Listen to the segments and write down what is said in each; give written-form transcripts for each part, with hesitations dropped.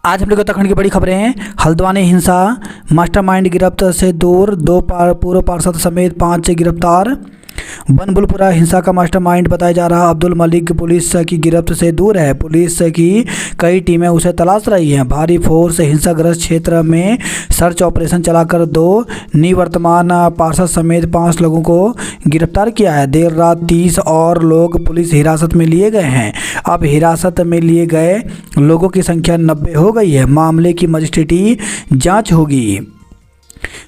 आज हम लोग उत्तराखंड की बड़ी खबरें हैं। हल्द्वानी हिंसा मास्टरमाइंड गिरफ्त से दूर, पूर्व पार्षद समेत 5 गिरफ्तार। बनभूलपुरा हिंसा का मास्टरमाइंड बताया जा रहा अब्दुल मलिक पुलिस की गिरफ्त से दूर है। पुलिस की कई टीमें उसे तलाश रही हैं। भारी फोर्स हिंसाग्रस्त क्षेत्र में सर्च ऑपरेशन चलाकर 2 निवर्तमान पार्षद समेत 5 लोगों को गिरफ्तार किया है। देर रात 30 और लोग पुलिस हिरासत में लिए गए हैं। अब हिरासत में लिए गए लोगों की संख्या 90 हो गई है। मामले की मजिस्ट्रेटी जांच होगी।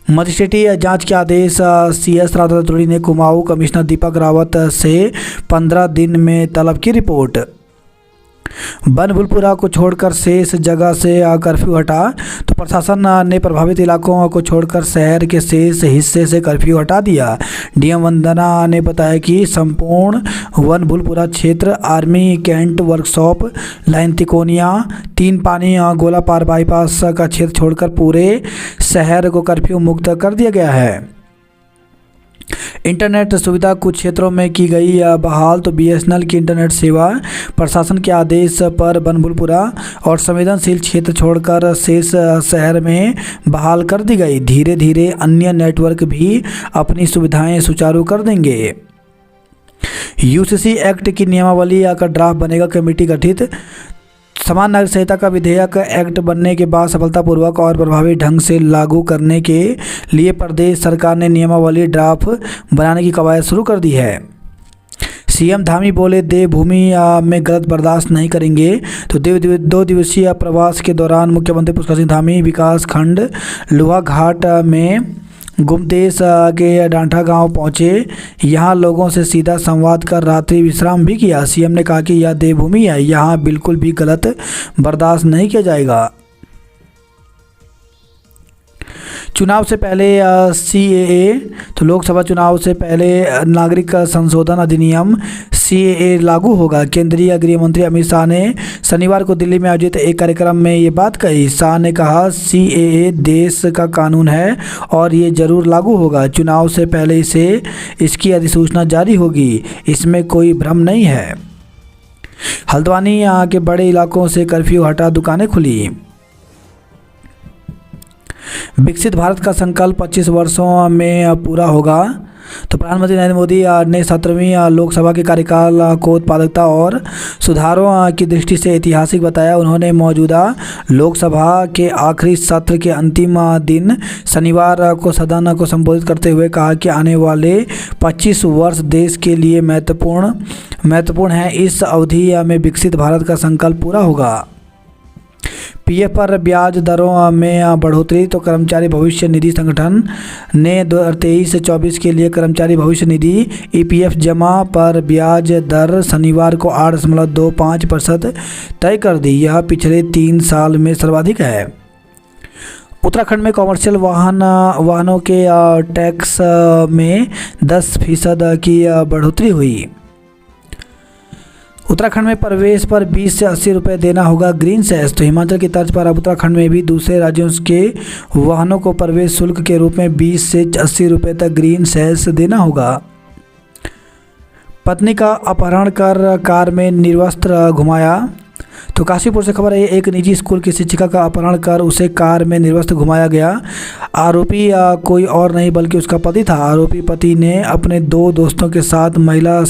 मजिस्ट्रेटी जांच के आदेश CS राधाचौधरी ने कुमाऊं कमिश्नर दीपक रावत से 15 दिन में तलब की रिपोर्ट। बनभूलपुरा को छोड़कर शेष जगह से कर्फ्यू हटा, तो प्रशासन ने प्रभावित इलाकों को छोड़कर शहर के शेष हिस्से से कर्फ्यू हटा दिया। DM वंदना ने बताया कि संपूर्ण बनभूलपुरा क्षेत्र army cantt workshop line Tikonia 3 Pani Golapar bypass का क्षेत्र छोड़कर पूरे शहर को कर्फ्यू मुक्त कर दिया गया है। इंटरनेट सुविधा कुछ क्षेत्रों में की गई बहाल, तो BSNL की इंटरनेट सेवा प्रशासन के आदेश पर बनभूलपुरा और संवेदनशील क्षेत्र छोड़कर शेष शहर में बहाल कर दी गई। धीरे धीरे अन्य नेटवर्क भी अपनी सुविधाएं सुचारू कर देंगे। UCC एक्ट की नियमावली का ड्राफ्ट बनेगा, कमेटी गठित। समान नागरिक संहिता का विधेयक एक्ट बनने के बाद सफलतापूर्वक और प्रभावी ढंग से लागू करने के लिए प्रदेश सरकार ने नियमावली ड्राफ्ट बनाने की कवायद शुरू कर दी है। CM धामी बोले, देवभूमि में गलत बर्दाश्त नहीं करेंगे। तो 2 दिवसीय प्रवास के दौरान मुख्यमंत्री पुष्कर सिंह धामी विकास खंड लोहाघाट में गुमदेश के डांठा गांव पहुंचे। यहां लोगों से सीधा संवाद कर रात्रि विश्राम भी किया। CM ने कहा कि यह देवभूमि है, यहां बिल्कुल भी गलत बर्दाश्त नहीं किया जाएगा। चुनाव से पहले CAA, तो लोकसभा चुनाव से पहले नागरिक संशोधन अधिनियम CAA लागू होगा। केंद्रीय गृह मंत्री अमित शाह ने शनिवार को दिल्ली में आयोजित एक कार्यक्रम में ये बात कही। शाह ने कहा, CAA देश का कानून है और ये जरूर लागू होगा। चुनाव से पहले इसकी अधिसूचना जारी होगी, इसमें कोई भ्रम नहीं है। हल्द्वानी के बड़े इलाकों से कर्फ्यू हटा, दुकानें खुली। विकसित भारत का संकल्प 25 वर्षों में पूरा होगा। तो प्रधानमंत्री नरेंद्र मोदी ने 17वीं लोकसभा के कार्यकाल को उत्पादकता और सुधारों की दृष्टि से ऐतिहासिक बताया। उन्होंने मौजूदा लोकसभा के आखिरी सत्र के अंतिम दिन शनिवार को सदन को संबोधित करते हुए कहा कि आने वाले 25 वर्ष देश के लिए महत्वपूर्ण हैं। इस अवधि में विकसित भारत का संकल्प पूरा होगा। PF पर ब्याज दरों में बढ़ोतरी, तो कर्मचारी भविष्य निधि संगठन ने 2023-24 के लिए कर्मचारी भविष्य निधि EPF जमा पर ब्याज दर शनिवार को 8.25% तय कर दी। यह पिछले 3 साल में सर्वाधिक है। उत्तराखंड में कॉमर्शियल वाहनों के टैक्स में 10% की बढ़ोतरी हुई। उत्तराखंड में प्रवेश पर 20 से 80 रुपये देना होगा ग्रीन सेस। तो हिमाचल की तर्ज पर अब उत्तराखंड में भी दूसरे राज्यों के वाहनों को प्रवेश शुल्क के रूप में 20 से 80 रुपये तक ग्रीन सेस देना होगा। पत्नी का अपहरण कर कार में निर्वस्त्र घुमाया। तो काशीपुर से खबर है, एक निजी स्कूल की शिक्षिका का अपहरण कर उसे कार में निर्वस्त्र घुमाया गया। आरोपी कोई और नहीं बल्कि उसका पति था। आरोपी पति ने अपने 2 दोस्तों के साथ महिला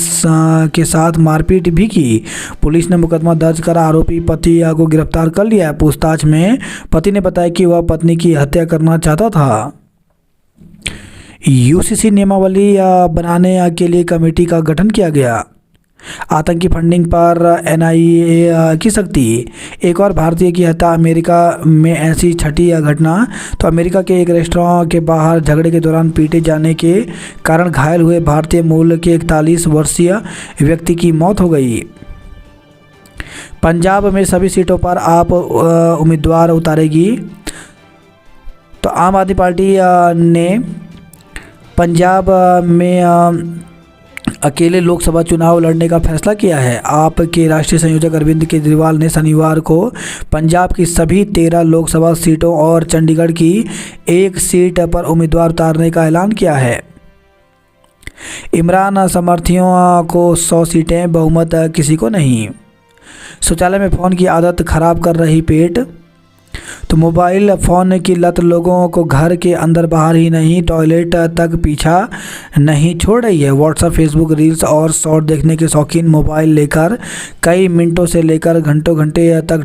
के साथ मारपीट भी की। पुलिस ने मुकदमा दर्ज कर आरोपी पति को गिरफ्तार कर लिया है। पूछताछ में पति ने बताया कि वह पत्नी की हत्या करना चाहता था। UCC नियमावली बनाने के लिए कमेटी का गठन किया गया। आतंकी फंडिंग पर NIA की सख्ती। एक और भारतीय की हत्या, अमेरिका में ऐसी छठी घटना। तो अमेरिका के एक रेस्टोरेंट के बाहर झगड़े के दौरान पीटे जाने के कारण घायल हुए भारतीय मूल के 41 वर्षीय व्यक्ति की मौत हो गई। पंजाब में सभी सीटों पर आप उम्मीदवार उतारेगी। तो आम आदमी पार्टी ने पंजाब में अकेले लोकसभा चुनाव लड़ने का फैसला किया है। आप के राष्ट्रीय संयोजक अरविंद केजरीवाल ने शनिवार को पंजाब की सभी 13 लोकसभा सीटों और चंडीगढ़ की 1 सीट पर उम्मीदवार उतारने का ऐलान किया है। इमरान समर्थियों को 100 सीटें, बहुमत किसी को नहीं। शौचालय में फ़ोन की आदत खराब कर रही पेट। तो मोबाइल फ़ोन की लत लोगों को घर के अंदर बाहर ही नहीं टॉयलेट तक पीछा नहीं छोड़ रही है। व्हाट्सएप, फेसबुक, रील्स और शॉर्ट देखने के शौकीन मोबाइल लेकर कई मिनटों से लेकर घंटों घंटे तक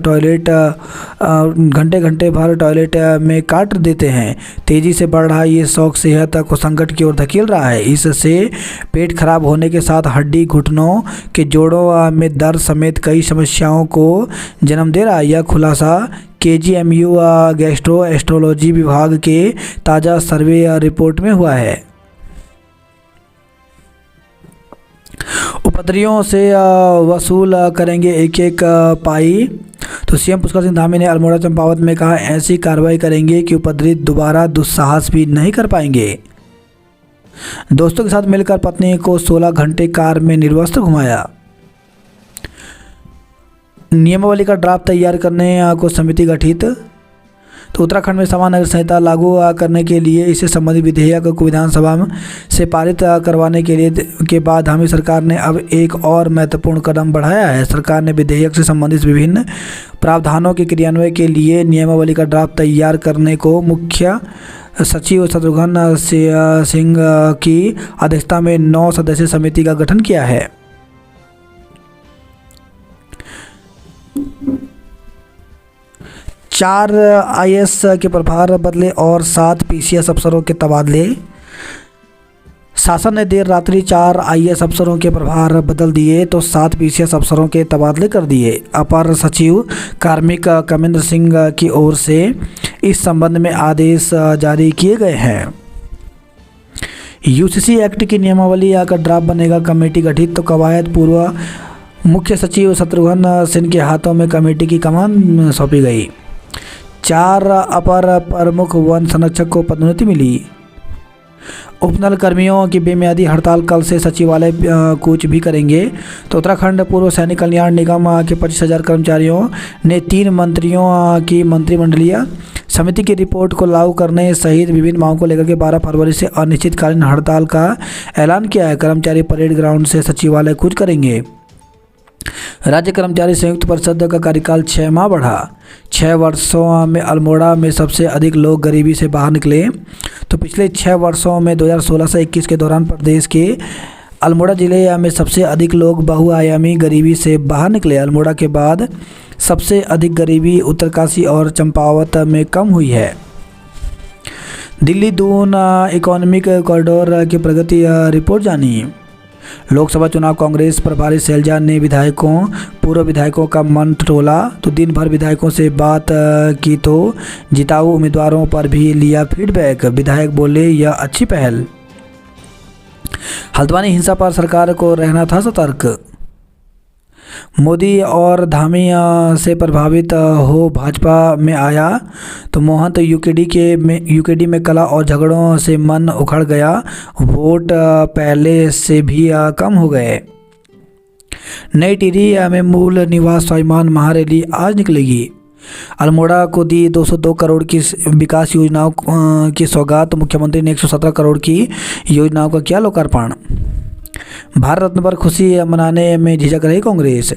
घंटे भर टॉयलेट में काट देते हैं। तेज़ी से बढ़ रहा ये शौक सेहत को संकट की ओर धकेल रहा है। इससे पेट खराब होने के साथ हड्डी, घुटनों के जोड़ों में दर्द समेत कई समस्याओं को जन्म दे रहा है। यह खुलासा KGMU गैस्ट्रोएंट्रोलॉजी विभाग के ताज़ा सर्वे रिपोर्ट में हुआ है। उपद्रवियों से वसूल करेंगे एक एक पाई। तो CM पुष्कर सिंह धामी ने अल्मोड़ा चंपावत में कहा, ऐसी कार्रवाई करेंगे कि उपद्रवी दोबारा दुस्साहस भी नहीं कर पाएंगे। दोस्तों के साथ मिलकर पत्नी को 16 घंटे कार में निर्वस्त्र घुमाया। नियमावली का ड्राफ्ट तैयार करने को समिति गठित। तो उत्तराखंड में समान नगर संहिता लागू करने के लिए इससे संबंधित विधेयक को विधानसभा से पारित करवाने के बाद धामी सरकार ने अब एक और महत्वपूर्ण कदम बढ़ाया है। सरकार ने विधेयक से संबंधित विभिन्न प्रावधानों के क्रियान्वयन के लिए नियमावली का ड्राफ्ट तैयार करने को मुख्य सचिव शत्रुघ्न सिंह की अध्यक्षता में 9 सदस्यीय समिति का गठन किया है। चार IAS के प्रभार बदले और 7 PCS अफसरों के तबादले। शासन ने देर रात्रि 4 IAS अफसरों के प्रभार बदल दिए तो 7 PCS अफसरों के तबादले कर दिए। अपर सचिव कार्मिक कमेंद्र सिंह की ओर से इस संबंध में आदेश जारी किए गए हैं। UCC एक्ट की नियमावली का ड्राफ्ट बनेगा, कमेटी गठित। तो कवायद पूर्व मुख्य सचिव शत्रुघ्न सिंह के हाथों में कमेटी की कमान सौंपी गई। 4 अपर प्रमुख वन संरक्षक को पदोन्नति मिली। उपनल कर्मियों की बेमियादी हड़ताल कल से सचिवालय कूच भी करेंगे। तो उत्तराखंड पूर्व सैनिक कल्याण निगम के 25,000 कर्मचारियों ने 3 मंत्रियों की मंत्रिमंडलीय समिति की रिपोर्ट को लागू करने सहित विभिन्न मांगों को लेकर के 12 फरवरी से अनिश्चितकालीन हड़ताल का ऐलान किया है। कर्मचारी परेड ग्राउंड से सचिवालय कूच करेंगे। राज्य कर्मचारी संयुक्त परिषद का कार्यकाल 6 माह बढ़ा। 6 वर्षों में अल्मोड़ा में सबसे अधिक लोग गरीबी से बाहर निकले। तो पिछले 6 वर्षों में 2016 से 21 के दौरान प्रदेश के अल्मोड़ा जिले में सबसे अधिक लोग बहुआयामी गरीबी से बाहर निकले। अल्मोड़ा के बाद सबसे अधिक गरीबी उत्तरकाशी और चंपावत में कम हुई है। दिल्ली दून इकोनॉमिक कॉरिडोर की प्रगति रिपोर्ट जानी। लोकसभा चुनाव कांग्रेस प्रभारी शैलजा ने पूर्व विधायकों का मन टटोला। तो दिन भर विधायकों से बात की तो जिताऊ उम्मीदवारों पर भी लिया फीडबैक। विधायक बोले, यह अच्छी पहल। हल्द्वानी हिंसा पर सरकार को रहना था सतर्क। मोदी और धामी से प्रभावित हो भाजपा में आया। तो मोहंत यूकेडी में कला और झगड़ों से मन उखड़ गया। वोट पहले से भी कम हो गए। नई टिहरी में मूल निवास स्वाभिमान महारैली आज निकलेगी। अल्मोड़ा को दी 202 करोड़ की विकास योजनाओं की सौगात। मुख्यमंत्री ने 117 करोड़ की योजनाओं का किया लोकार्पण। भारत रत्न पर खुशी मनाने में झिझक रही कांग्रेस।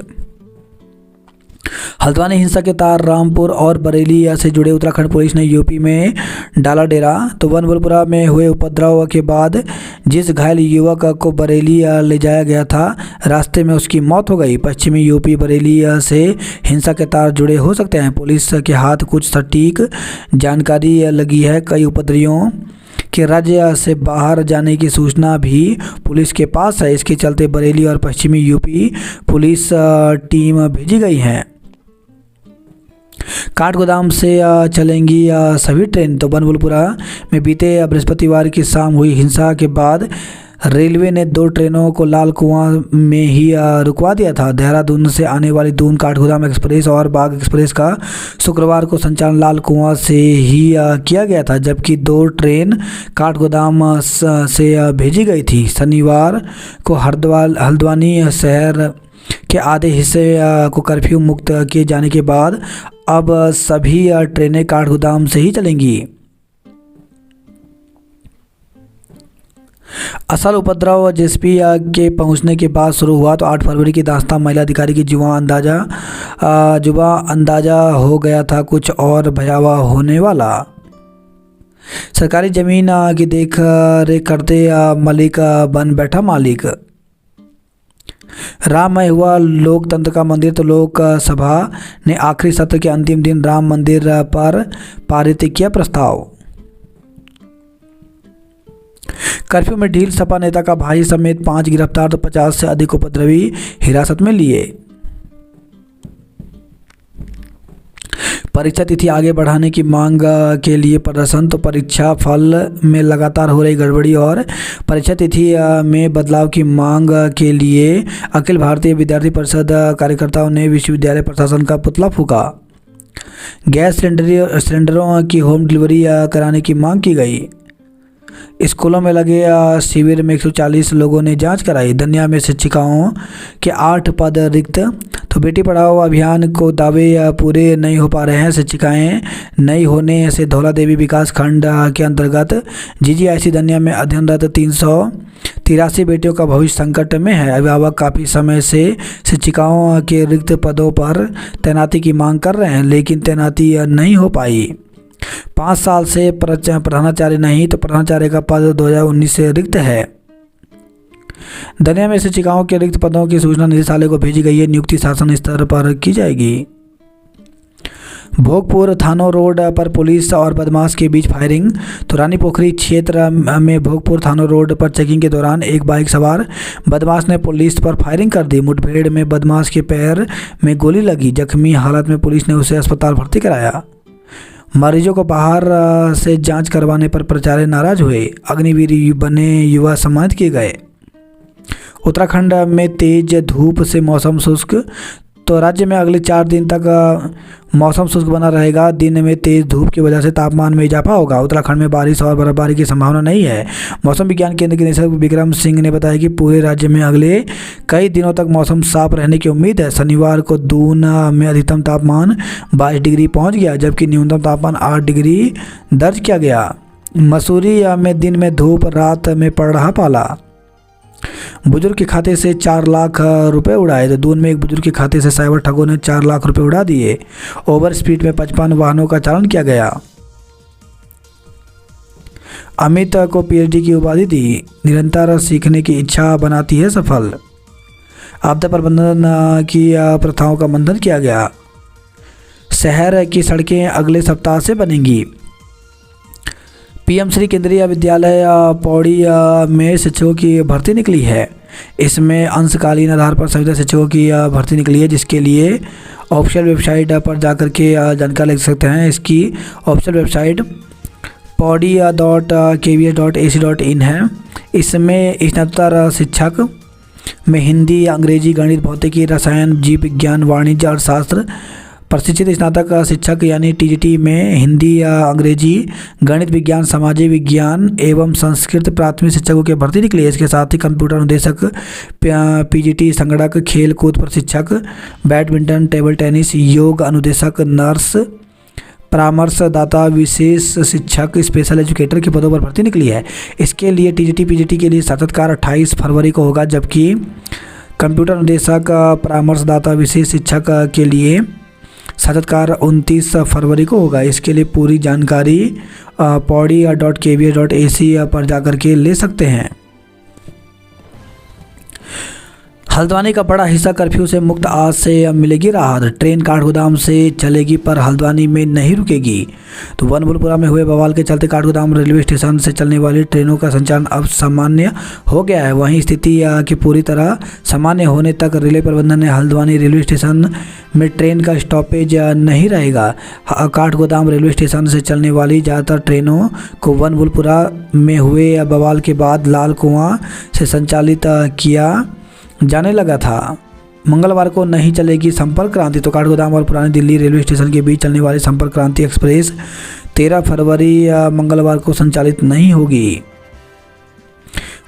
हल्द्वानी हिंसा के तार रामपुर और बरेली से जुड़े उत्तराखंड पुलिस ने यूपी में डाला डेरा। तो वनबलपुरा में हुए उपद्रव के बाद जिस घायल युवक को बरेली ले जाया गया था, रास्ते में उसकी मौत हो गई। पश्चिमी यूपी बरेली से हिंसा के तार जुड़े हो सकते हैं। पुलिस के हाथ कुछ सटीक जानकारी लगी है। कई उपद्रवियों के राज्य से बाहर जाने की सूचना भी पुलिस के पास है। इसके चलते बरेली और पश्चिमी यूपी पुलिस टीम भेजी गई हैं। काठगोदाम से चलेंगी सभी ट्रेन। तो बनबुलपुरा में बीते बृहस्पतिवार की शाम हुई हिंसा के बाद रेलवे ने 2 ट्रेनों को लाल कुआं में ही रुकवा दिया था। देहरादून से आने वाली दून काठगोदाम एक्सप्रेस और बाग एक्सप्रेस का शुक्रवार को संचालन लाल कुआं से ही किया गया था, जबकि 2 ट्रेन काठगोदाम से भेजी गई थी। शनिवार को हल्द्वानी शहर के आधे हिस्से को कर्फ्यू मुक्त किए जाने के बाद अब सभी ट्रेनें काठगोदाम से ही चलेंगी। असल उपद्रव जेएसपी के पहुंचने के बाद शुरू हुआ तो 8 फरवरी की दास्तां महिला अधिकारी की जुबा अंदाजा हो गया था कुछ और भयावह होने वाला। सरकारी जमीन की देख रेख करते मलिक बन बैठा मालिक। राममय हुआ लोकतंत्र का मंदिर तो लोकसभा ने आखिरी सत्र के अंतिम दिन राम मंदिर पर पारित किया प्रस्ताव। कर्फ्यू में ढील, सपा नेता का भाई समेत 5 गिरफ्तार तो 50 से अधिक उपद्रवी हिरासत में लिए। परीक्षा तिथि आगे बढ़ाने की मांग के लिए प्रदर्शन तो परीक्षा फल में लगातार हो रही गड़बड़ी और परीक्षा तिथि में बदलाव की मांग के लिए अखिल भारतीय विद्यार्थी परिषद कार्यकर्ताओं ने विश्वविद्यालय प्रशासन का पुतला फूका। गैस सिलेंडरों की होम डिलीवरी कराने की मांग की गई। स्कूलों में लगे शिविर में 140 लोगों ने जांच कराई। धनिया में शिक्षिकाओं के 8 पद रिक्त तो बेटी पढ़ाओ अभियान को दावे पूरे नहीं हो पा रहे हैं। शिक्षिकाएं नहीं होने से धौला देवी विकास खंड के अंतर्गत जीजीआईसी धनिया में अध्ययनरत 383 बेटियों का भविष्य संकट में है। अभिभावक काफ़ी समय से शिक्षिकाओं के रिक्त पदों पर तैनाती की मांग कर रहे हैं लेकिन तैनाती नहीं हो पाई। 5 साल से प्रधानाचार्य नहीं तो प्रधानाचार्य का पद 2019 से रिक्त है। धनिया में शिक्षिकाओं के रिक्त पदों की सूचना निदेशालय को भेजी गई है। नियुक्ति शासन स्तर पर की जाएगी। भोगपुर थानों रोड पर पुलिस और बदमाश के बीच फायरिंग तो रानी पोखरी क्षेत्र में भोगपुर थानों रोड पर चेकिंग के दौरान एक बाइक सवार बदमाश ने पुलिस पर फायरिंग कर दी। मुठभेड़ में बदमाश के पैर में गोली लगी। जख्मी हालत में पुलिस ने उसे अस्पताल भर्ती कराया। मरीजों को बाहर से जांच करवाने पर प्राचार्य नाराज हुए। अग्निवीर बने युवा सम्मानित किए गए। उत्तराखंड में तेज धूप से मौसम शुष्क तो राज्य में अगले 4 दिन तक मौसम शुष्क बना रहेगा। दिन में तेज धूप की वजह से तापमान में इजाफा होगा। उत्तराखंड में बारिश और बर्फबारी की संभावना नहीं है। मौसम विज्ञान केंद्र के निदेशक विक्रम सिंह ने बताया कि पूरे राज्य में अगले कई दिनों तक मौसम साफ रहने की उम्मीद है। शनिवार को दून में अधिकतम तापमान 22 डिग्री पहुँच गया जबकि न्यूनतम तापमान 8 डिग्री दर्ज किया गया। मसूरी में दिन में धूप, रात में पड़ रहा पाला। बुजुर्ग के खाते से 4 लाख रुपए उड़ाए तो दून में एक बुजुर्ग के खाते से साइबर ठगों ने 4 लाख रुपए उड़ा दिए। ओवर स्पीड में 55 वाहनों का चालान किया गया। अमित को पीएचडी की उपाधि दी। निरंतर सीखने की इच्छा बनाती है सफल। आपदा प्रबंधन की प्रथाओं का मंथन किया गया। शहर की सड़कें अगले सप्ताह से बनेंगी। पीएम श्री केंद्रीय विद्यालय पौड़ी में शिक्षकों की भर्ती निकली है। इसमें अंशकालीन आधार पर संविदा शिक्षकों की भर्ती निकली है जिसके लिए ऑफिशियल वेबसाइट पर जाकर के जानकारी ले सकते हैं। इसकी ऑफिशियल वेबसाइट paudi.kvs.ac.in है। इसमें स्नातकोत्तर शिक्षक में हिंदी, अंग्रेजी, गणित, भौतिकी, रसायन, जीव विज्ञान, वाणिज्य और शास्त्र प्रशिक्षित स्नातक शिक्षक यानी टीजीटी में हिंदी, अंग्रेजी, गणित, विज्ञान, सामाजिक विज्ञान एवं संस्कृत प्राथमिक शिक्षकों की भर्ती निकली है। इसके साथ ही कंप्यूटर अनुदेशक, पीजीटी संगणक, खेल कूद प्रशिक्षक, बैडमिंटन, टेबल टेनिस, योग अनुदेशक, नर्स, परामर्शदाता, विशेष शिक्षक, स्पेशल एजुकेटर के पदों पर भर्ती निकली है। इसके लिए टीजीटी पीजीटी के लिए साक्षात्कार 28 फरवरी को होगा जबकि कंप्यूटर अनुदेशक, परामर्शदाता, विशेष शिक्षक के लिए साक्षात्कार 29 फरवरी को होगा। इसके लिए पूरी जानकारी paudi.kvs.ac पर जाकर के ले सकते हैं। हल्द्वानी का बड़ा हिस्सा कर्फ्यू से मुक्त, आज से मिलेगी राहत। ट्रेन काठगोदाम से चलेगी पर हल्द्वानी में नहीं रुकेगी। तो वनभूलपुरा में हुए बवाल के चलते काठगोदाम रेलवे स्टेशन से चलने वाली ट्रेनों का संचालन अब सामान्य हो गया है। वहीं स्थिति की पूरी तरह सामान्य होने तक रेलवे प्रबंधन ने हल्द्वानी रेलवे स्टेशन में ट्रेन का स्टॉपेज नहीं रहेगा। काठगोदाम रेलवे स्टेशन से चलने वाली ज़्यादातर ट्रेनों को वनभूलपुरा में हुए बवाल के बाद लाल कुआं से संचालित किया जाने लगा था। मंगलवार को नहीं चलेगी संपर्क क्रांति। तो काठगोदाम और पुरानी दिल्ली रेलवे स्टेशन के बीच चलने वाली संपर्क क्रांति एक्सप्रेस 13 फरवरी मंगलवार को संचालित नहीं होगी।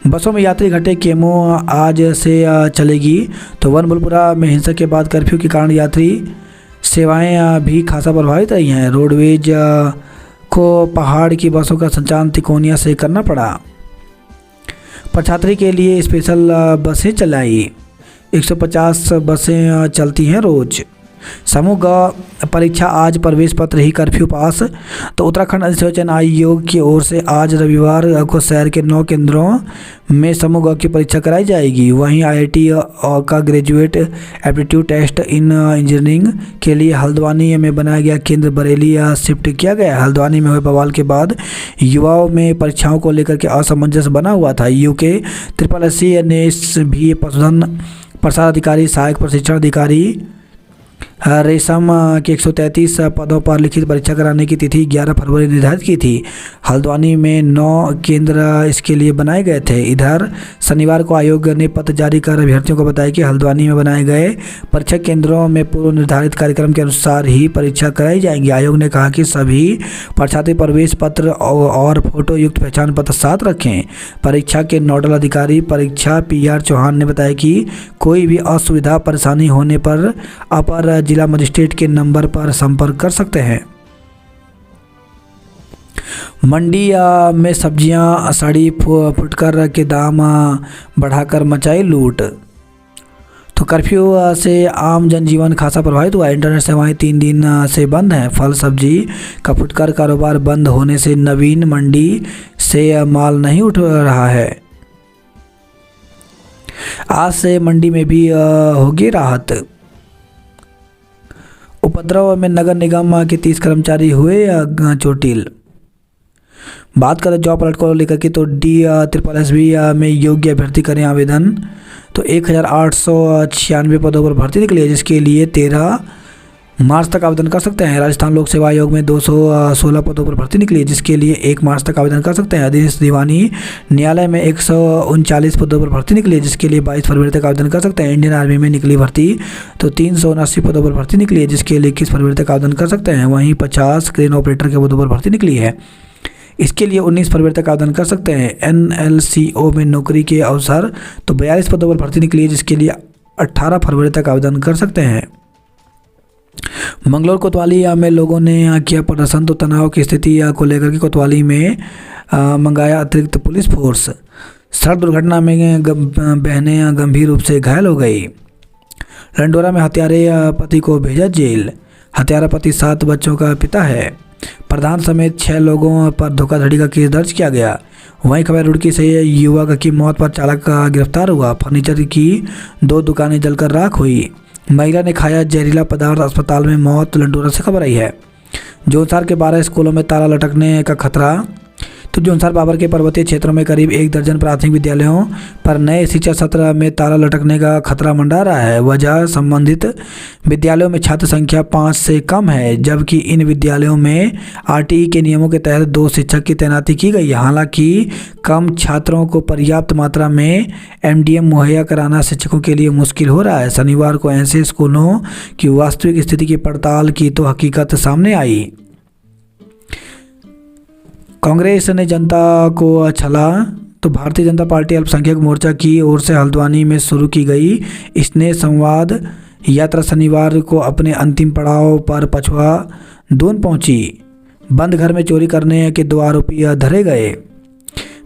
बसों में यात्री घटे, केमो आज से चलेगी। तो वनभूलपुरा में हिंसा के बाद कर्फ्यू के कारण यात्री सेवाएं भी खासा प्रभावित रही हैं। रोडवेज को पहाड़ की बसों का संचालन तिकोनिया से करना पड़ा। पदछात्री के लिए स्पेशल बसें चलाई। 150 बसें चलती हैं रोज। समूह ग परीक्षा आज, प्रवेश पत्र ही कर्फ्यू पास। तो उत्तराखंड अधिसूचना आयोग की ओर से आज रविवार को शहर के 9 केंद्रों में समूह ग की परीक्षा कराई जाएगी। वहीं आईआईटी का graduate aptitude test in engineering के लिए हल्द्वानी में बनाया गया केंद्र बरेली शिफ्ट किया गया। हल्द्वानी में हुए बवाल के बाद युवाओं में परीक्षाओं को लेकर के असमंजस बना हुआ था। यूके SSC ने भी पशुधन प्रसार अधिकारी, सहायक प्रशिक्षण अधिकारी रेशम के 133 पदों पर लिखित परीक्षा कराने की तिथि 11 फरवरी निर्धारित की थी। हल्द्वानी में 9 केंद्र इसके लिए बनाए गए थे। इधर शनिवार को आयोग ने पत्र जारी कर अभ्यर्थियों को बताया कि हल्द्वानी में बनाए गए परीक्षा केंद्रों में पूर्व निर्धारित कार्यक्रम के अनुसार ही परीक्षा कराई जाएगी। आयोग ने कहा कि सभी परीक्षार्थी प्रवेश पत्र और फोटो युक्त पहचान पत्र साथ रखें। परीक्षा के नोडल अधिकारी परीक्षा PR चौहान ने बताया कि कोई भी असुविधा परेशानी होने पर अपर जिला मजिस्ट्रेट के नंबर पर संपर्क कर सकते हैं। मंडी में सब्जियां सड़ी फुटकर के दाम बढ़ाकर मचाई लूट। तो कर्फ्यू से आम जनजीवन खासा प्रभावित हुआ। इंटरनेट सेवाएं 3 दिन से बंद हैं। फल सब्जी का फुटकर कारोबार बंद होने से नवीन मंडी से माल नहीं उठ रहा है। आज से मंडी में भी होगी राहत। उपद्रव में नगर निगम के 30 कर्मचारी हुए चोटिल। बात करें जॉब अलर्ट को लेकर के, तो DSSB में योग्य अभ्यर्थी करें आवेदन। तो 1896 पदों पर भर्ती निकली है, जिसके लिए 13 मार्च तक आवेदन कर सकते हैं। राजस्थान लोक सेवा आयोग में 216 पदों पर भर्ती निकली है, जिसके लिए 1 मार्च तक आवेदन कर सकते हैं। अधीनस्थ दीवानी न्यायालय में 139 पदों पर भर्ती निकली है, जिसके लिए 22 फरवरी तक आवेदन कर सकते हैं। इंडियन आर्मी में निकली भर्ती तो 379 पदों पर भर्ती निकली है, जिसके लिए 21 फरवरी तक आवेदन कर सकते हैं। वहीं 50 क्रेन ऑपरेटर के पदों पर भर्ती निकली है, इसके लिए 19 फरवरी तक आवेदन कर सकते हैं। NLCO में नौकरी के अवसर तो 42 पदों पर भर्ती निकली है, जिसके लिए 18 फरवरी तक आवेदन कर सकते हैं। मंगलौर कोतवाली में लोगों ने किया प्रदर्शन, तो तनाव की स्थिति को लेकर के कोतवाली में मंगाया अतिरिक्त पुलिस फोर्स। सड़क दुर्घटना में बहनें गंभीर रूप से घायल हो गई। लंडोरा में हत्यारे पति को भेजा जेल। हत्यारा पति 7 बच्चों का पिता है। प्रधान समेत 6 लोगों पर धोखाधड़ी का केस दर्ज किया गया। वहीं खबर रुड़की से युवक की मौत पर चालक गिरफ्तार हुआ। फर्नीचर की 2 दुकानें जलकर राख हुई। महिला ने खाया जहरीला पदार्थ, अस्पताल में मौत। लंडोरा से खबर आई है। जोनसार के 12 स्कूलों में ताला लटकने का खतरा। तो जोनसार बाबर के पर्वतीय क्षेत्रों में करीब 1 दर्जन प्राथमिक विद्यालयों पर नए शिक्षा सत्र में ताला लटकने का खतरा मंडरा रहा है। वजह संबंधित विद्यालयों में छात्र संख्या 5 से कम है, जबकि इन विद्यालयों में RTE के नियमों के तहत 2 शिक्षक की तैनाती की गई है। हालांकि कम छात्रों को पर्याप्त मात्रा में MDM मुहैया कराना शिक्षकों के लिए मुश्किल हो रहा है। शनिवार को ऐसे स्कूलों की वास्तविक स्थिति की पड़ताल की तो हकीकत सामने आई। कांग्रेस ने जनता को छला। तो भारतीय जनता पार्टी अल्पसंख्यक मोर्चा की ओर से हल्द्वानी में शुरू की गई स्नेह संवाद यात्रा शनिवार को अपने अंतिम पड़ाव पर पछुआ दून पहुंची। बंद घर में चोरी करने के 2 आरोपी धरे गए।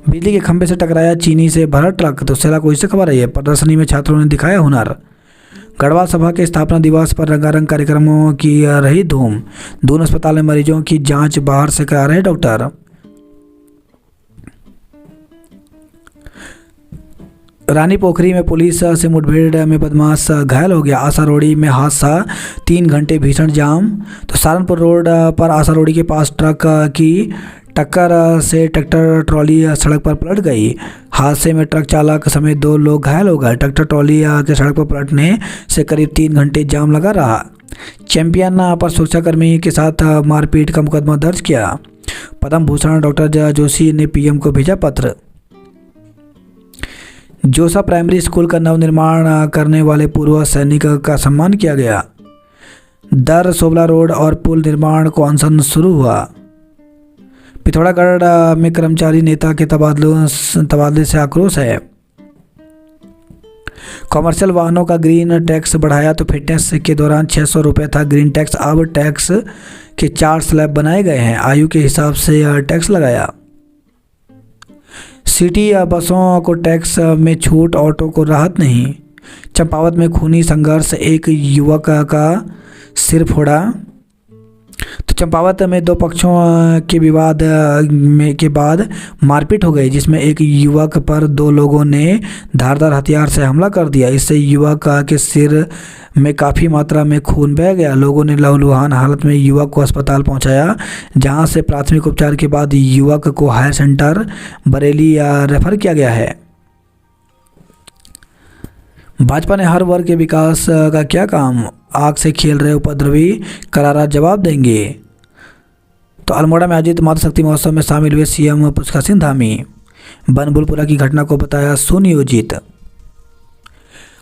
बिजली के खंभे से टकराया चीनी से भरा ट्रक। तो सेला कोई से खबर है। प्रदर्शनी में छात्रों ने दिखाया हुनर। गढ़वाल सभा के स्थापना दिवस पर रंगारंग कार्यक्रमों की रही धूम। दून अस्पताल में मरीजों की जांच बाहर से करा रहे डॉक्टर। रानी पोखरी में पुलिस से मुठभेड़ में बदमाश घायल हो गया। आसारोड़ी में हादसा, 3 घंटे भीषण जाम। तो सहारनपुर रोड पर आसारोड़ी के पास ट्रक की टक्कर से ट्रैक्टर ट्रॉली सड़क पर पलट गई। हादसे में ट्रक चालक समेत 2 लोग घायल हो गए। ट्रैक्टर ट्रॉली के सड़क पर पलटने से करीब 3 घंटे जाम लगा रहा। चैंपियन पर सुरक्षाकर्मी के साथ मारपीट का मुकदमा दर्ज किया। पद्म भूषण डॉक्टर जोशी ने PM को भेजा पत्र। जोसा प्राइमरी स्कूल का नवनिर्माण करने वाले पूर्व सैनिक का सम्मान किया गया। दर सोबला रोड और पुल निर्माण को अनशन शुरू हुआ। पिथौरागढ़ में कर्मचारी नेता के तबादले से आक्रोश है। कॉमर्शियल वाहनों का ग्रीन टैक्स बढ़ाया। तो फिटनेस के दौरान 600 रुपये था ग्रीन टैक्स, अब टैक्स के 4 स्लैब बनाए गए हैं। आयु के हिसाब से टैक्स लगाया। सिटी बसों को टैक्स में छूट, ऑटो को राहत नहीं। चंपावत में खूनी संघर्ष, एक युवक का सिर फोड़ा। तो चंपावत में दो पक्षों के विवाद के बाद मारपीट हो गई, जिसमें एक युवक पर दो लोगों ने धारदार हथियार से हमला कर दिया। इससे युवक के सिर में काफ़ी मात्रा में खून बह गया। लोगों ने लहूलुहान हालत में युवक को अस्पताल पहुंचाया, जहां से प्राथमिक उपचार के बाद युवक को हायर सेंटर बरेली रेफर किया गया है। भाजपा ने हर वर्ग के विकास का क्या काम, आग से खेल रहे उपद्रवी करारा जवाब देंगे। तो अल्मोड़ा में आयोजित मातृशक्ति महोत्सव में शामिल हुए सीएम पुष्कर सिंह धामी। बनभूलपुरा की घटना को बताया सुनियोजित।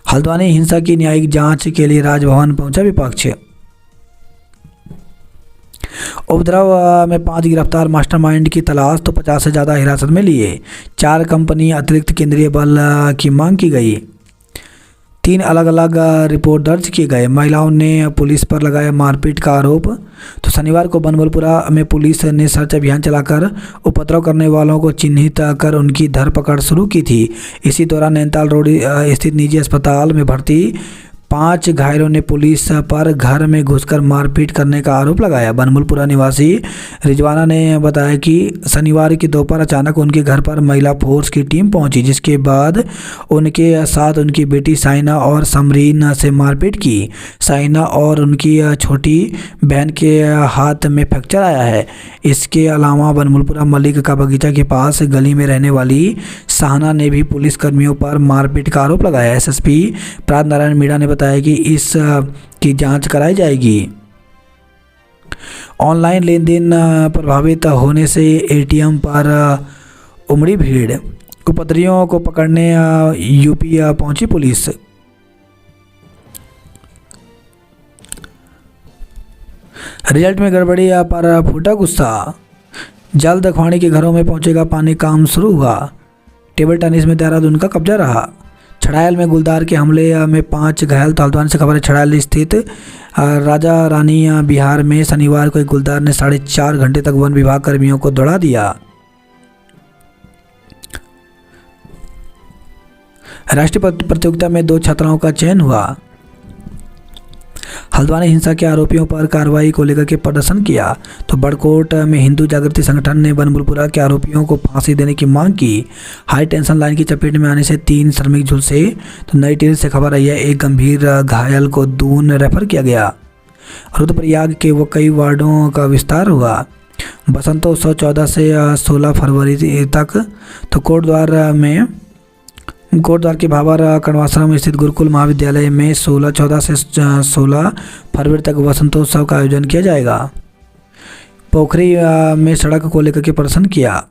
हल्द्वानी हिंसा की न्यायिक जांच के लिए राजभवन पहुंचा विपक्ष। उपद्रव में 5 गिरफ्तार मास्टरमाइंड की तलाश, तो 50 से ज़्यादा हिरासत में लिए। 4 कंपनी अतिरिक्त केंद्रीय बल की मांग की गई। 3 अलग अलग रिपोर्ट दर्ज किए गए। महिलाओं ने पुलिस पर लगाया मारपीट का आरोप। तो शनिवार को बनभूलपुरा में पुलिस ने सर्च अभियान चलाकर उपद्रव करने वालों को चिन्हित कर उनकी धरपकड़ शुरू की थी। इसी दौरान नैनीताल रोड स्थित निजी अस्पताल में भर्ती 5 घायलों ने पुलिस पर घर में घुसकर मारपीट करने का आरोप लगाया। बनभूलपुरा निवासी रिजवाना ने बताया कि शनिवार की दोपहर अचानक उनके घर पर महिला फोर्स की टीम पहुंची, जिसके बाद उनके साथ उनकी बेटी साइना और समरीन से मारपीट की। साइना और उनकी छोटी बहन के हाथ में फ्रैक्चर आया है। इसके अलावा बनभूलपुरा मलिक का बगीचा के पास गली में रहने वाली साहना ने भी पुलिस कर्मियों पर मारपीट का आरोप लगाया। एसएसपी प्रात नारायण मीणा ने बताया कि इस की जांच कराई जाएगी। ऑनलाइन लेन देन प्रभावित होने से एटीएम पर उमड़ी भीड़। उपद्रवियों को पकड़ने यूपी पहुंची पुलिस। रिजल्ट में गड़बड़ी पर फूटा गुस्सा। जल्द अखवाणी के घरों में पहुंचेगा पानी, काम शुरू हुआ। टेबल टेनिस में देहरादून का कब्जा रहा। छड़ायल में गुलदार के हमले में 5 घायल। तो हल्द्वानी से खबर है, छड़ायल स्थित राजा रानी बिहार में शनिवार को एक गुलदार ने 4.5 घंटे तक वन विभाग कर्मियों को दौड़ा दिया। राष्ट्रीय प्रतियोगिता में 2 छात्राओं का चयन हुआ। हल्द्वानी हिंसा के आरोपियों पर कार्रवाई को लेकर के प्रदर्शन किया। तो बड़कोट में हिंदू जागृति संगठन ने बनभूलपुरा के आरोपियों को फांसी देने की मांग की। हाई टेंशन लाइन की चपेट में आने से 3 श्रमिक झुलसे। तो नई टिहरी से खबर आई है, एक गंभीर घायल को दून रेफर किया गया। रुद्रप्रयाग के वो कई वार्डों का विस्तार हुआ। बसंतोत्सव 14 से 16 फरवरी तक। तो कोटद्वार के भावर कण्वाश्रम स्थित गुरुकुल महाविद्यालय में 14 से 16 फरवरी तक वसंतोत्सव का आयोजन किया जाएगा। पोखरी में सड़क को लेकर के प्रदर्शन किया।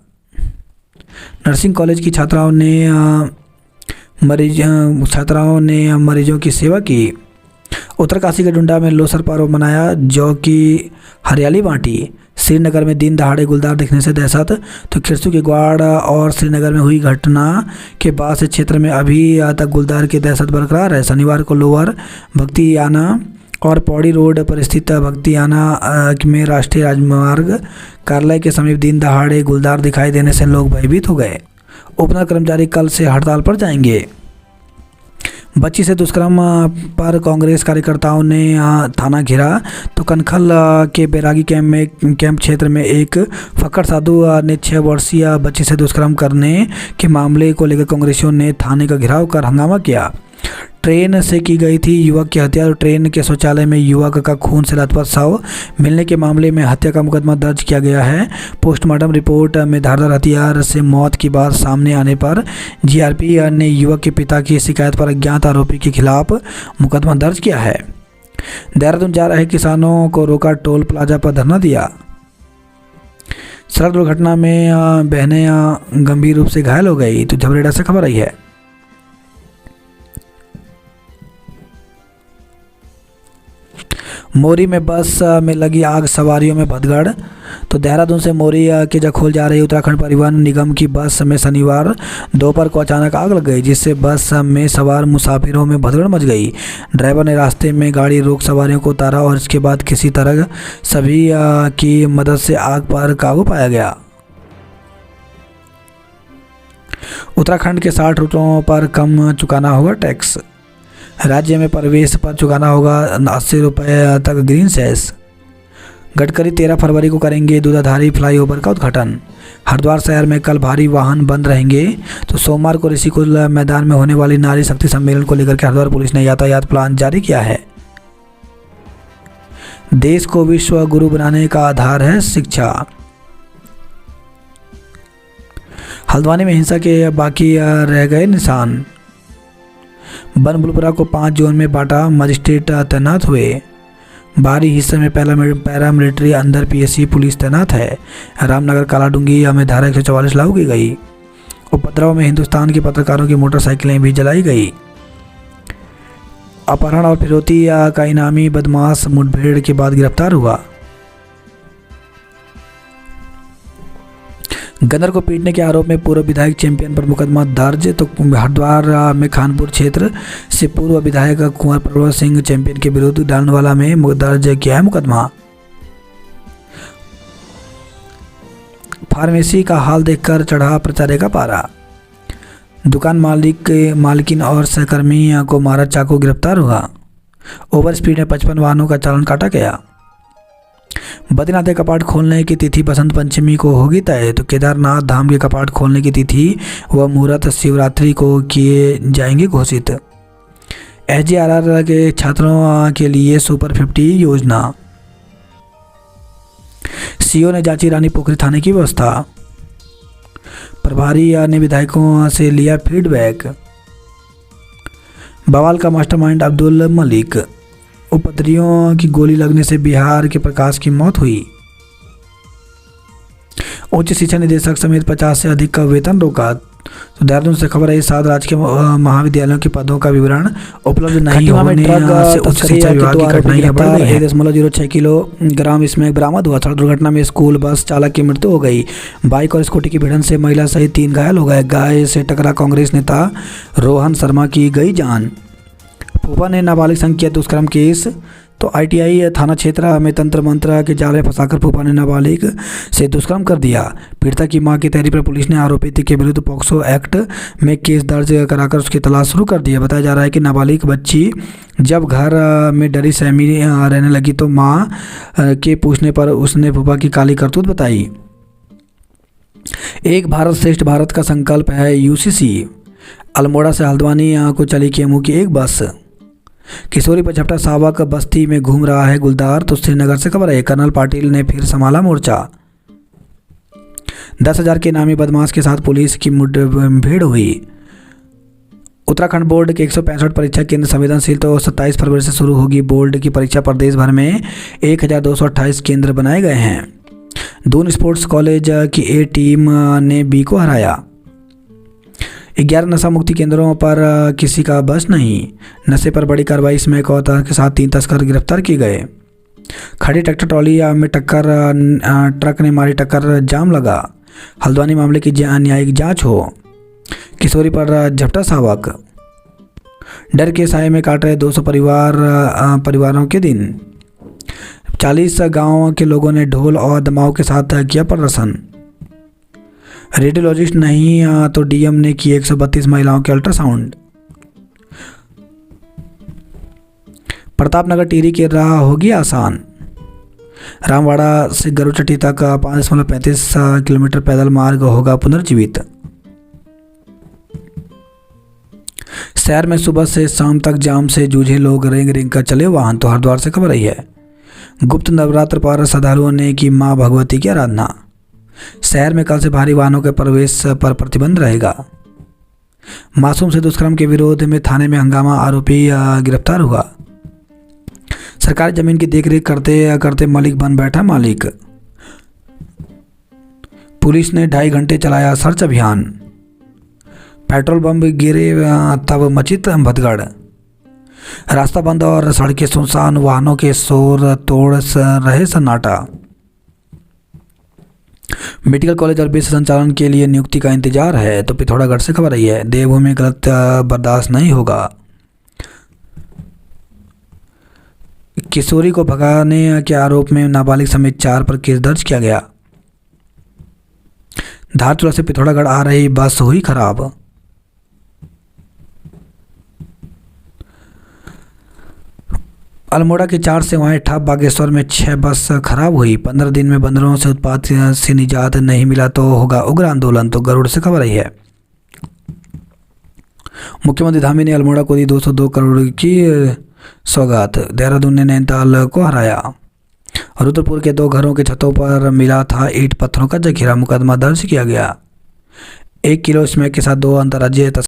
नर्सिंग कॉलेज की छात्राओं ने मरीजों की सेवा की। उत्तरकाशी के डुंडा में लोसर पर्व मनाया, जौ की हरियाली बांटी। श्रीनगर में दिन दहाड़े गुलदार दिखने से दहशत। तो खिरसू के ग्वाड़ और श्रीनगर में हुई घटना के बाद से क्षेत्र में अभी तक गुलदार की दहशत बरकरार है। शनिवार को लोअर भक्तियाना और पौड़ी रोड पर स्थित भक्तियाना में राष्ट्रीय राजमार्ग कार्यालय के समीप दिन दहाड़े गुलदार दिखाई देने से लोग भयभीत हो गए। ओपनर कर्मचारी कल से हड़ताल पर जाएंगे। बच्ची से दुष्कर्म पर कांग्रेस कार्यकर्ताओं ने थाना घेरा। तो कनखल के बैरागी कैंप क्षेत्र में एक फक्कड़ साधु ने 6 वर्षीय बच्ची से दुष्कर्म करने के मामले को लेकर कांग्रेसियों ने थाने का घेराव कर हंगामा किया। ट्रेन से की गई थी युवक की हत्या। ट्रेन के शौचालय में युवक का खून से लथपथ शव मिलने के मामले में हत्या का मुकदमा दर्ज किया गया है। पोस्टमार्टम रिपोर्ट में धारदार हथियार से मौत की बात सामने आने पर जीआरपी ने युवक के पिता की शिकायत पर अज्ञात आरोपी के खिलाफ मुकदमा दर्ज किया है। देहरादून जा रहे किसानों को रोका, टोल प्लाजा पर धरना दिया। सड़क दुर्घटना में बहनें गंभीर रूप से घायल हो गई। तो झबरेड़ा से खबर आई है। मोरी में बस में लगी आग, सवारियों में भगदड़। तो देहरादून से मोरी के जखोल जा रही उत्तराखंड परिवहन निगम की बस में शनिवार दोपहर को अचानक आग लग गई, जिससे बस में सवार मुसाफिरों में भगदड़ मच गई। ड्राइवर ने रास्ते में गाड़ी रोक सवारियों को उतारा और इसके बाद किसी तरह सभी की मदद से आग पर काबू पाया गया। उत्तराखंड के 60 रूटों पर कम चुकाना होगा टैक्स। राज्य में प्रवेश पर चुकाना होगा 80 रुपये तक ग्रीन सेस। गडकरी 13 फरवरी को करेंगे दूधाधारी फ्लाईओवर का उद्घाटन। हरिद्वार शहर में कल भारी वाहन बंद रहेंगे। तो सोमवार को ऋषिकुल मैदान में होने वाली नारी शक्ति सम्मेलन को लेकर के हरिद्वार पुलिस ने यातायात प्लान जारी किया है। देश को विश्व गुरु बनाने का आधार है शिक्षा। हल्द्वानी में हिंसा के बाकी रह गए निशान। बनबुलपुरा को 5 जोन में बांटा, मजिस्ट्रेट तैनात हुए। बाहरी हिस्से में पैरामिलिट्री अंदर पीएससी पुलिस तैनात है। रामनगर कालाडूंगी में धारा 144 लागू की गई। उपद्रव में हिंदुस्तान के पत्रकारों की मोटरसाइकिलें भी जलाई गई। अपहरण और फिरौती का इनामी बदमाश मुठभेड़ के बाद गिरफ्तार हुआ। गनर को पीटने के आरोप में पूर्व विधायक चैंपियन पर मुकदमा दर्ज। तो हरिद्वार में खानपुर क्षेत्र से पूर्व विधायक कुंवर प्रभु सिंह चैंपियन के विरुद्ध डालनवाला में दर्ज किया है मुकदमा। फार्मेसी का हाल देखकर चढ़ा प्राचार्य का पारा। दुकान मालिकिन और सहकर्मी को मारा चाकू, गिरफ्तार हुआ। ओवर स्पीड में 55 वाहनों का चालान काटा गया। बद्रीनाथ के कपाट खोलने की तिथि बसंत पंचमी को होगी तय। तो केदारनाथ धाम के कपाट खोलने की तिथि व मुहूर्त शिवरात्रि को किए जाएंगे घोषित। एसजीआरआर के छात्रों के लिए सुपर 50 योजना। सीओ ने जांची रानी पोखरी थाने की व्यवस्था। प्रभारी ने विधायकों से लिया फीडबैक। बवाल का मास्टरमाइंड अब्दुल मलिक। उपद्रवियों की गोली लगने से बिहार के प्रकाश की मौत हुई। उच्च शिक्षा निदेशक समेत 50 से अधिक का वेतन रोका। तो देहरादून से खबर है, 7 राजकीय महाविद्यालयों के पदों का विवरण उपलब्ध नहीं होने से उच्च शिक्षा विभाग की कठिनाइयां बढ़ गई है। 1.06 किलोग्राम इसमें बरामद हुआ। सड़क दुर्घटना में स्कूल बस चालक की मृत्यु हो गई। बाइक और स्कूटी की भिड़ंत से महिला सहित 3 घायल हो गए। गाय से टकरा कांग्रेस नेता रोहन शर्मा की गई जान। फूफा ने नाबालिग संग किया दुष्कर्म केस। तो आईटीआई थाना क्षेत्र में तंत्र मंत्र के जाल में फंसाकर फूफा ने नाबालिग से दुष्कर्म कर दिया। पीड़िता की मां की तहरीर पर पुलिस ने आरोपित के विरुद्ध पॉक्सो एक्ट में केस दर्ज कराकर उसकी तलाश शुरू कर दी है। बताया जा रहा है कि नाबालिग बच्ची जब घर में डरी सहमी रहने लगी तो मां के पूछने पर उसने फूफा की काली करतूत बताई। एक भारत श्रेष्ठ भारत का संकल्प है यूसीसी। अल्मोड़ा से हल्द्वानी को चली केमू की एक बस। किशोरी पर झपटा सावक बस्ती में घूम रहा है गुलदार। तो श्रीनगर से खबर है, कर्नल पाटिल ने फिर संभाला मोर्चा। 10,000 के नामी बदमाश के साथ पुलिस की मुठभेड़ हुई। उत्तराखंड बोर्ड के 165 परीक्षा केंद्र संवेदनशील। तो 27 फरवरी से शुरू होगी बोर्ड की परीक्षा। प्रदेश भर में 1228 केंद्र बनाए गए हैं। दून स्पोर्ट्स कॉलेज की ए टीम ने बी को हराया। 11 नशा मुक्ति केंद्रों पर किसी का बस नहीं। नशे पर बड़ी कार्रवाई। स्मैक और के साथ 3 तस्कर गिरफ्तार किए गए। खड़ी ट्रैक्टर ट्रॉली में टक्कर, ट्रक ने मारी टक्कर, जाम लगा। हल्द्वानी मामले की न्यायिक जांच हो। किशोरी पर झपटा सावक। डर के साए में काट रहे 200 परिवारों के दिन। 40 गांवों के लोगों ने ढोल और दमाव के साथ किया प्रदर्शन। रेडियोलॉजिस्ट नहीं तो डीएम ने किए 132 महिलाओं के अल्ट्रासाउंड। प्रतापनगर टिहरी की राह होगी आसान। रामवाड़ा से गरुचट्टी तक 5.35 किलोमीटर पैदल मार्ग होगा पुनर्जीवित। शहर में सुबह से शाम तक जाम से जूझे लोग, रेंग रेंग कर चले वाहन। तो हरिद्वार से खबर आई है, गुप्त नवरात्र पर श्रद्धालुओं ने की मां भगवती की आराधना। शहर में कल से भारी वाहनों के प्रवेश पर प्रतिबंध रहेगा। मासूम से दुष्कर्म के विरोध में थाने में हंगामा, आरोपी गिरफ्तार हुआ। सरकारी जमीन की देखरेख करते करते मलिक बन बैठा मालिक। पुलिस ने 2.5 घंटे चलाया सर्च अभियान। पेट्रोल बम गिरे तब मची भगदड़। रास्ता बंद और सड़कें सुनसान, वाहनों के शोर तोड़ रहे सन्नाटा। मेडिकल कॉलेज और बेस संचालन के लिए नियुक्ति का इंतजार है। तो पिथौरागढ़ से खबर आई है, देवभूमि गलत बर्दाश्त नहीं होगा। किशोरी को भगाने के आरोप में नाबालिग समेत 4 पर केस दर्ज किया गया। धारचूला से पिथौरागढ़ आ रही बस हुई खराब। अल्मोड़ा की 4 सेवाएं ठप, बागेश्वर में 6 बस खराब हुई। 15 दिन में बंदरों से उत्पात से निजात नहीं मिला तो होगा उग्र आंदोलन, तो गरुड़ से खबर आई है। मुख्यमंत्री धामी ने अल्मोड़ा को दी 202 करोड़ की सौगात। देहरादून ने नैनीताल को हराया। रुद्रपुर के 2 घरों के छतों पर मिला था ईंट पत्थरों का जखीरा, मुकदमा दर्ज किया गया। 1 किलो स्मैक के साथ 2 अंतर्राज्यीय